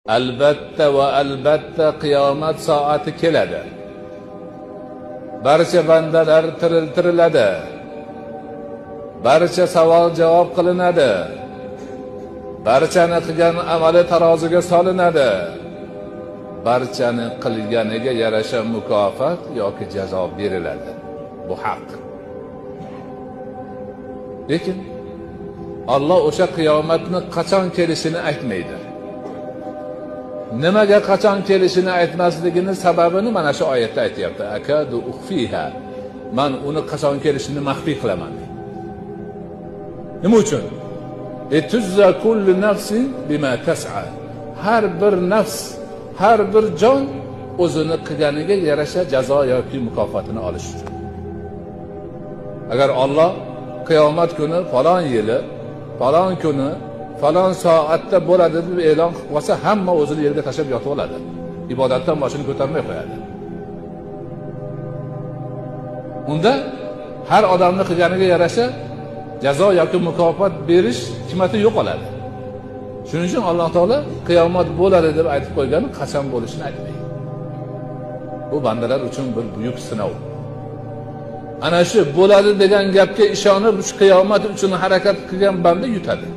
Albatta va albatta qiyomat soati keladi. Barcha bandalar tiriladi. Barcha savol javob qilinadi. Barchani qilgan amali taroziga solinadi. Barchani qilganiga yarasha mukofot yoki jazo beriladi. Bu haq. Lekin Alloh o'sha qiyomatni qachon kelishini aytmaydi. Nimaga qachon kelishini aytmasligini sababini mana shu oyatda aytayapti. Akadu ukhfiha. Men uni qachon kelishini maxfiy qilaman. Nima uchun? Tuzza kullu nafsin bima tas'a. Har bir nafs, har bir jon o'zini qilganiga yarasha jazo yoki mukofotini olish uchun. Agar Alloh qiyomat kuni falon yili, falon kuni, falon soatda bo'ladi deb e'lon qilib qo'ysa, hamma o'zini yerga tashlab yotib oladi. Ibodatdan boshini ko'tarmay qo'yadi. Unda har odamni qilganiga yarasha jazo yoki mukofot berish hikmati yo'qoladi. Shuning uchun Alloh taolo qiyomat bo'ladi deb aytib qo'ygani qachon bo'lishini aytmaydi. Bu bandalar uchun bir buyuk sinov. Ana shu bo'ladi degan gapga ishonib, shu qiyomat uchun harakat qilgan banda yutadi.